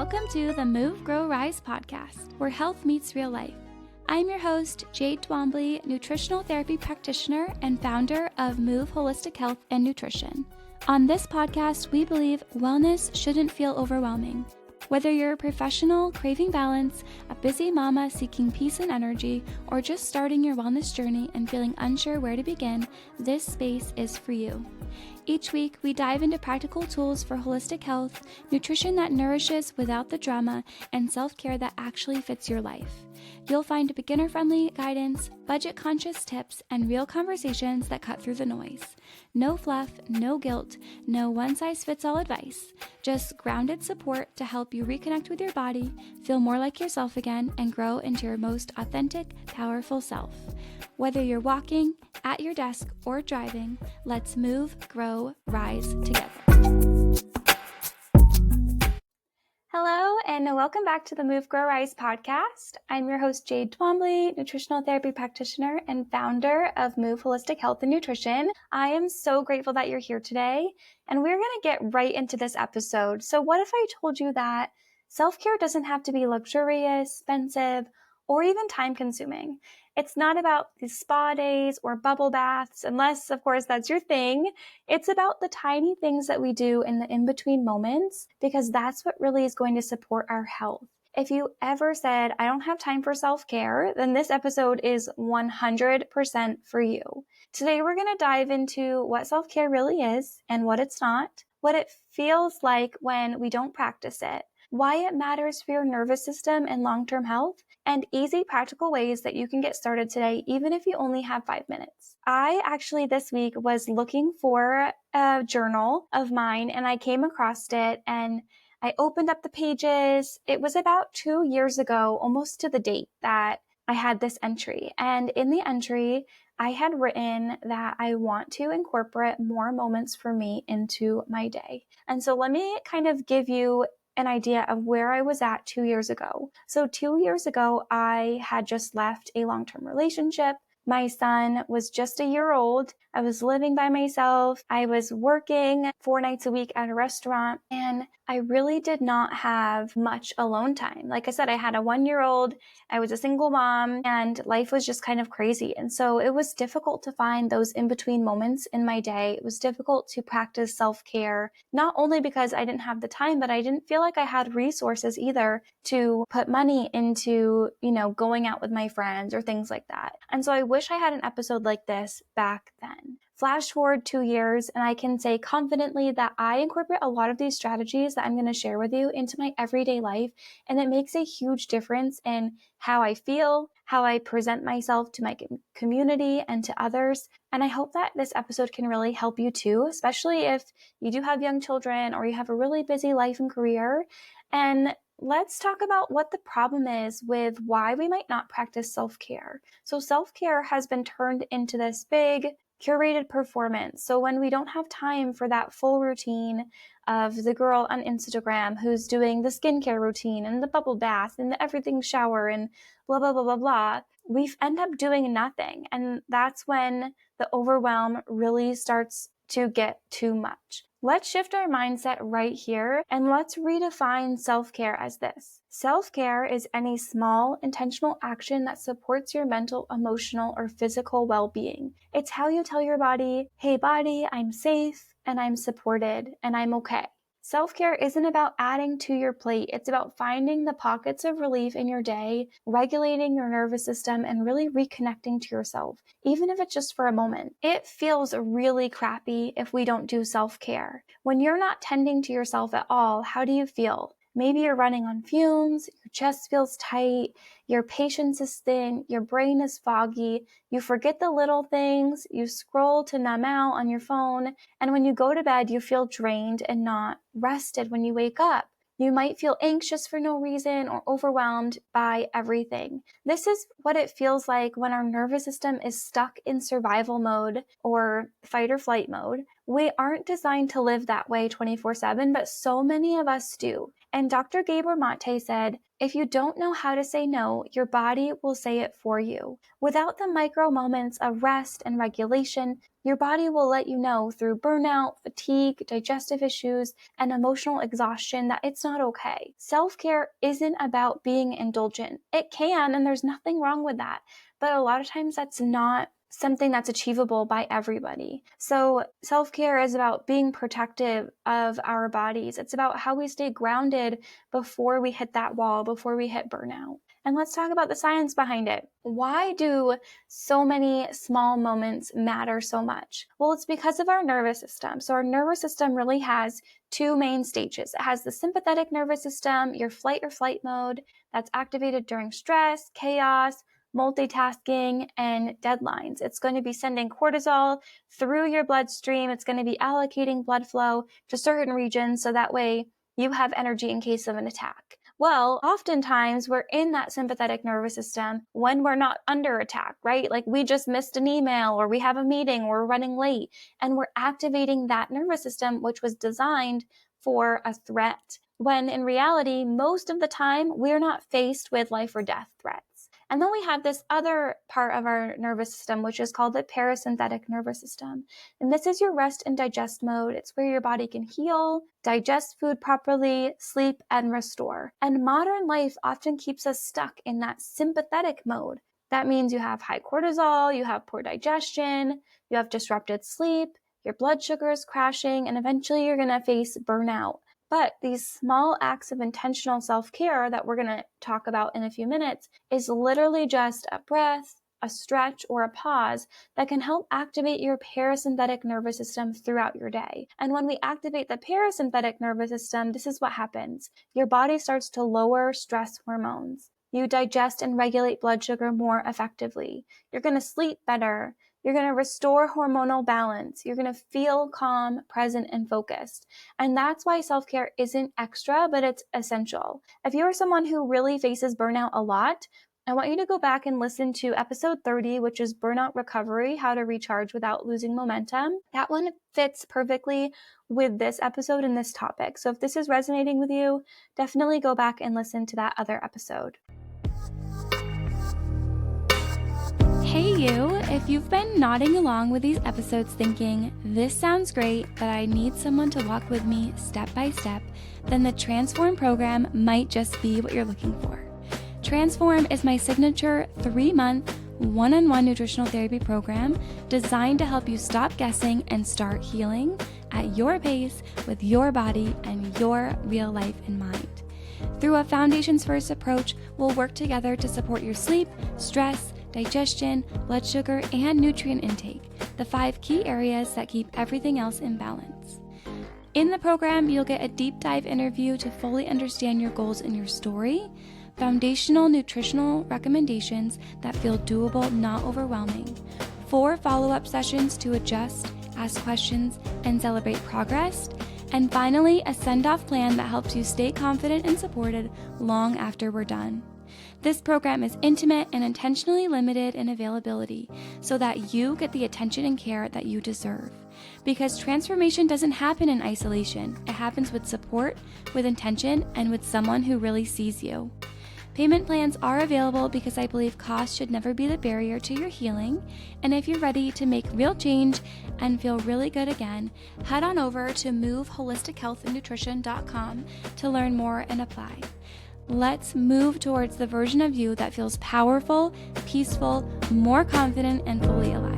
Welcome to the Move, Grow, Rise podcast, where health meets real life. I'm your host, Jade Twombly, Nutritional Therapy Practitioner and founder of Move Holistic Health and Nutrition. On this podcast, we believe wellness shouldn't feel overwhelming. Whether you're a professional craving balance, a busy mama seeking peace and energy, or just starting your wellness journey and feeling unsure where to begin, this space is for you. Each week, we dive into practical tools for holistic health, nutrition that nourishes without the drama, and self-care that actually fits your life. You'll find beginner-friendly guidance, budget-conscious tips, and real conversations that cut through the noise. No fluff, no guilt, no one-size-fits-all advice. Just grounded support to help you reconnect with your body, feel more like yourself again, and grow into your most authentic, powerful self. Whether you're walking, at your desk, or driving, let's move, grow, rise together. Hello, and welcome back to the Move, Grow, Rise podcast. I'm your host, Jade Twombly, Nutritional Therapy Practitioner and founder of Move Holistic Health and Nutrition. I am so grateful that you're here today, and we're going to get right into this episode. So what if I told you that self-care doesn't have to be luxurious, expensive, or even time-consuming? It's not about the spa days or bubble baths, unless, of course, that's your thing. It's about the tiny things that we do in the in-between moments, because that's what really is going to support our health. If you ever said, I don't have time for self-care, then this episode is 100% for you. Today, we're going to dive into what self-care really is and what it's not, what it feels like when we don't practice it, why it matters for your nervous system and long-term health, and easy practical ways that you can get started today, even if you only have 5 minutes. I actually this week was looking for a journal of mine, and I came across it, and I opened up the pages. It was about 2 years ago, almost to the date, that I had this entry. And in the entry, I had written that I want to incorporate more moments for me into my day. And so let me kind of give you an idea of where I was at 2 years ago. So 2 years ago, I had just left a long-term relationship. My son was just a year old. I was living by myself. I was working 4 nights a week at a restaurant, and I really did not have much alone time. Like I said, I had a 1-year-old, I was a single mom, and life was just kind of crazy. And so it was difficult to find those in-between moments in my day. It was difficult to practice self-care, not only because I didn't have the time, but I didn't feel like I had resources either to put money into, going out with my friends or things like that. And so I wish I had an episode like this back then. Flash forward 2 years, and I can say confidently that I incorporate a lot of these strategies that I'm going to share with you into my everyday life, and it makes a huge difference in how I feel, how I present myself to my community and to others. And I hope that this episode can really help you too, especially if you do have young children or you have a really busy life and career. And let's talk about what the problem is with why we might not practice self-care. So self-care has been turned into this big curated performance. So when we don't have time for that full routine of the girl on Instagram who's doing the skincare routine and the bubble bath and the everything shower and blah, blah, blah, blah, blah, we end up doing nothing. And that's when the overwhelm really starts to get too much. Let's shift our mindset right here, and let's redefine self-care as this. Self-care is any small, intentional action that supports your mental, emotional, or physical well-being. It's how you tell your body, hey body, I'm safe, and I'm supported, and I'm okay. Self-care isn't about adding to your plate. It's about finding the pockets of relief in your day, regulating your nervous system, and really reconnecting to yourself, even if it's just for a moment. It feels really crappy if we don't do self-care. When you're not tending to yourself at all, how do you feel? Maybe you're running on fumes, your chest feels tight, your patience is thin, your brain is foggy, you forget the little things, you scroll to numb out on your phone, and when you go to bed, you feel drained and not rested when you wake up. You might feel anxious for no reason or overwhelmed by everything. This is what it feels like when our nervous system is stuck in survival mode or fight or flight mode. We aren't designed to live that way 24/7, but so many of us do. And Dr. Gabor Mate said, If you don't know how to say no, your body will say it for you. Without the micro moments of rest and regulation, your body will let you know through burnout, fatigue, digestive issues, and emotional exhaustion that it's not okay. Self-care isn't about being indulgent. It can, and there's nothing wrong with that. But a lot of times that's not something that's achievable by everybody. So self-care is about being protective of our bodies. It's about how we stay grounded before we hit that wall, before we hit burnout. And let's talk about the science behind it. Why do so many small moments matter so much? Well, it's because of our nervous system. So our nervous system really has two main stages. It has the sympathetic nervous system, your flight or flight mode, that's activated during stress, chaos, multitasking, and deadlines. It's going to be sending cortisol through your bloodstream. It's going to be allocating blood flow to certain regions so that way you have energy in case of an attack. Well, oftentimes we're in that sympathetic nervous system when we're not under attack, right? Like we just missed an email or we have a meeting or we're running late, and we're activating that nervous system, which was designed for a threat. When in reality, most of the time, we're not faced with life or death threats. And then we have this other part of our nervous system, which is called the parasympathetic nervous system. And this is your rest and digest mode. It's where your body can heal, digest food properly, sleep, and restore. And modern life often keeps us stuck in that sympathetic mode. That means you have high cortisol, you have poor digestion, you have disrupted sleep, your blood sugar is crashing, and eventually you're going to face burnout. But these small acts of intentional self-care that we're going to talk about in a few minutes is literally just a breath, a stretch, or a pause that can help activate your parasympathetic nervous system throughout your day. And when we activate the parasympathetic nervous system, this is what happens. Your body starts to lower stress hormones. You digest and regulate blood sugar more effectively. You're going to sleep better. You're going to restore hormonal balance. You're going to feel calm, present, and focused. And that's why self-care isn't extra, but it's essential. If you're someone who really faces burnout a lot, I want you to go back and listen to episode 30, which is Burnout Recovery, How to Recharge Without Losing Momentum. That one fits perfectly with this episode and this topic. So if this is resonating with you, definitely go back and listen to that other episode. Hey you, if you've been nodding along with these episodes thinking, this sounds great, but I need someone to walk with me step by step, then the Transform program might just be what you're looking for. Transform is my signature 3-month one-on-one nutritional therapy program designed to help you stop guessing and start healing at your pace with your body and your real life in mind. Through a foundations-first approach, we'll work together to support your sleep, stress, digestion, blood sugar, and nutrient intake, the 5 key areas that keep everything else in balance. In the program, you'll get a deep dive interview to fully understand your goals and your story, foundational nutritional recommendations that feel doable, not overwhelming, 4 follow-up sessions to adjust, ask questions, and celebrate progress, and finally, a send-off plan that helps you stay confident and supported long after we're done. This program is intimate and intentionally limited in availability so that you get the attention and care that you deserve. Because transformation doesn't happen in isolation. It happens with support, with intention, and with someone who really sees you. Payment plans are available because I believe cost should never be the barrier to your healing. And if you're ready to make real change and feel really good again, head on over to moveholistichealthandnutrition.com to learn more and apply. Let's move towards the version of you that feels powerful, peaceful, more confident, and fully alive.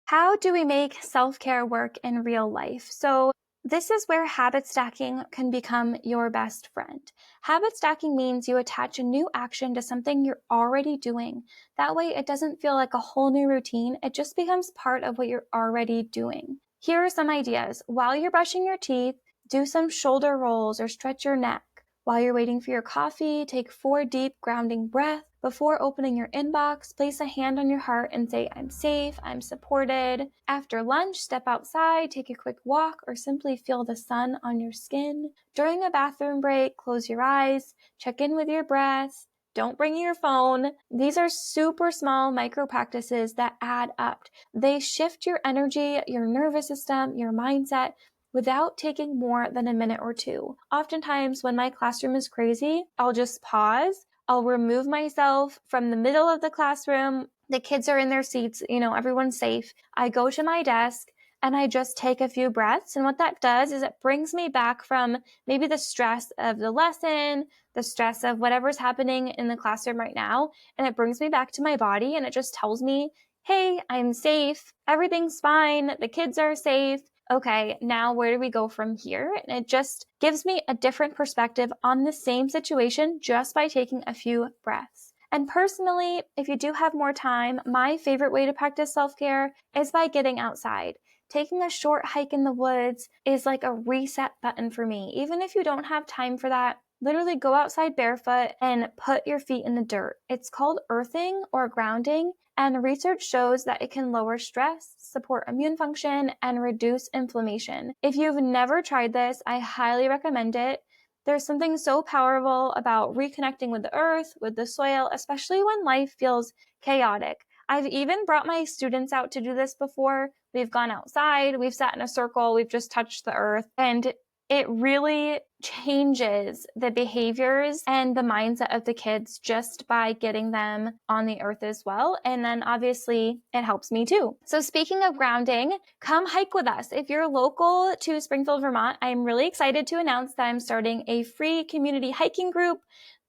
How do we make self-care work in real life? So this is where habit stacking can become your best friend. Habit stacking means you attach a new action to something you're already doing. That way it doesn't feel like a whole new routine. It just becomes part of what you're already doing. Here are some ideas. While you're brushing your teeth, do some shoulder rolls or stretch your neck. While you're waiting for your coffee, take 4 deep grounding breaths. Before opening your inbox, place a hand on your heart and say, I'm safe, I'm supported. After lunch, step outside, take a quick walk, or simply feel the sun on your skin. During a bathroom break, close your eyes, check in with your breath, Don't bring your phone. These are super small micro practices that add up. They shift your energy, your nervous system, your mindset without taking more than a minute or two. Oftentimes when my classroom is crazy, I'll just pause. I'll remove myself from the middle of the classroom. The kids are in their seats, everyone's safe. I go to my desk and I just take a few breaths. And what that does is it brings me back from maybe the stress of the lesson, the stress of whatever's happening in the classroom right now. And it brings me back to my body and it just tells me, hey, I'm safe. Everything's fine. The kids are safe. Okay, now where do we go from here? And it just gives me a different perspective on the same situation just by taking a few breaths. And personally, if you do have more time, my favorite way to practice self-care is by getting outside. Taking a short hike in the woods is like a reset button for me. Even if you don't have time for that, literally go outside barefoot and put your feet in the dirt. It's called earthing or grounding, and research shows that it can lower stress, support immune function, and reduce inflammation. If you've never tried this, I highly recommend it. There's something so powerful about reconnecting with the earth, with the soil, especially when life feels chaotic. I've even brought my students out to do this before. We've gone outside, we've sat in a circle, we've just touched the earth, and it really changes the behaviors and the mindset of the kids just by getting them on the earth as well. And then obviously it helps me too. So speaking of grounding, come hike with us. If you're local to Springfield, Vermont, I'm really excited to announce that I'm starting a free community hiking group.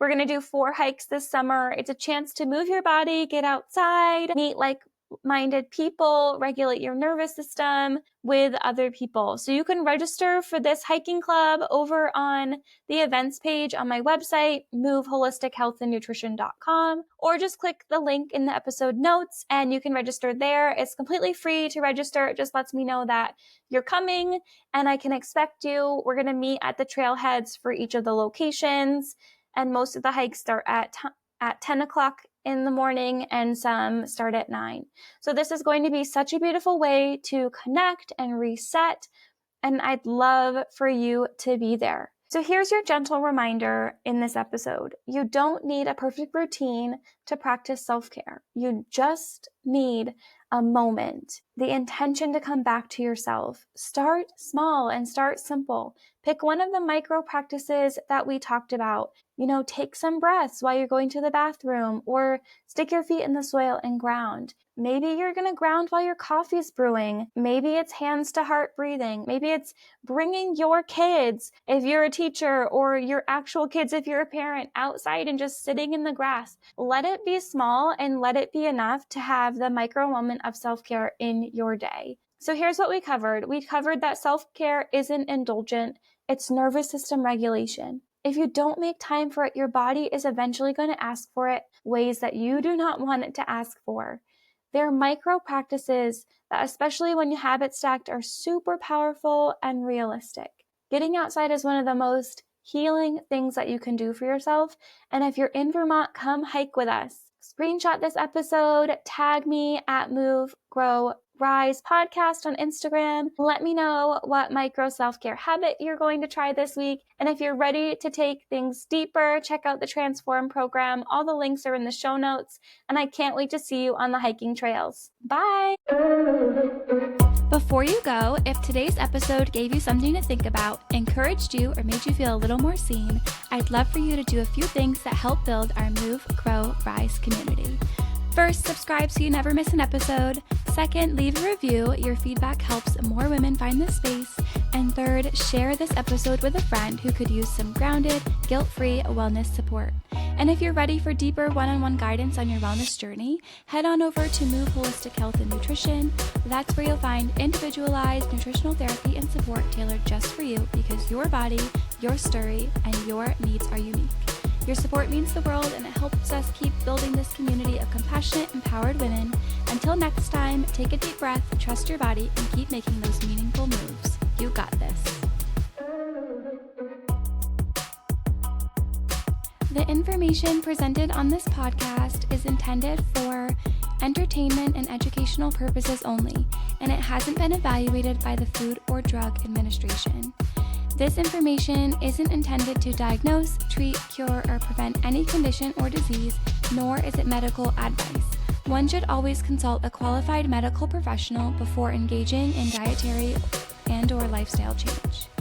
We're going to do 4 hikes this summer. It's a chance to move your body, get outside, meet like-minded people, regulate your nervous system with other people. So you can register for this hiking club over on the events page on my website, moveholistichealthandnutrition.com, or just click the link in the episode notes and you can register there. It's completely free to register. It just lets me know that you're coming and I can expect you. We're going to meet at the trailheads for each of the locations, and most of the hikes start at 10 o'clock in the morning and some start at 9. So this is going to be such a beautiful way to connect and reset, and I'd love for you to be there. So here's your gentle reminder in this episode. You don't need a perfect routine to practice self-care. You just need a moment, the intention to come back to yourself. Start small and start simple. Pick one of the micro practices that we talked about. Take some breaths while you're going to the bathroom, or stick your feet in the soil and ground. Maybe you're going to ground while your coffee's brewing. Maybe it's hands to heart breathing. Maybe it's bringing your kids, if you're a teacher, or your actual kids, if you're a parent, outside and just sitting in the grass. Let it be small and let it be enough to have the micro moment of self-care in your day. So here's what we covered. We covered that self-care isn't indulgent. It's nervous system regulation. If you don't make time for it, your body is eventually going to ask for it ways that you do not want it to ask for. They're micro practices that, especially when you habit stacked, are super powerful and realistic. Getting outside is one of the most healing things that you can do for yourself. And if you're in Vermont, come hike with us. Screenshot this episode, tag me at Move, Grow, Rise podcast on Instagram. Let me know what micro self-care habit you're going to try this week. And if you're ready to take things deeper, check out the Transform program. All the links are in the show notes. And I can't wait to see you on the hiking trails. Bye. Before you go, if today's episode gave you something to think about, encouraged you, or made you feel a little more seen, I'd love for you to do a few things that help build our Move, Grow, Rise community. First, subscribe so you never miss an episode. Second, leave a review. Your feedback helps more women find this space. And third, share this episode with a friend who could use some grounded, guilt-free wellness support. And if you're ready for deeper one-on-one guidance on your wellness journey, head on over to Move Holistic Health and Nutrition. That's where you'll find individualized nutritional therapy and support tailored just for you, because your body, your story, and your needs are unique. Your support means the world, and it helps us keep building this community of compassionate, empowered women. Until next time, take a deep breath, trust your body, and keep making those meaningful moves. You got this. The information presented on this podcast is intended for entertainment and educational purposes only, and it hasn't been evaluated by the Food or Drug Administration. This information isn't intended to diagnose, treat, cure, or prevent any condition or disease, nor is it medical advice. One should always consult a qualified medical professional before engaging in dietary and/or lifestyle change.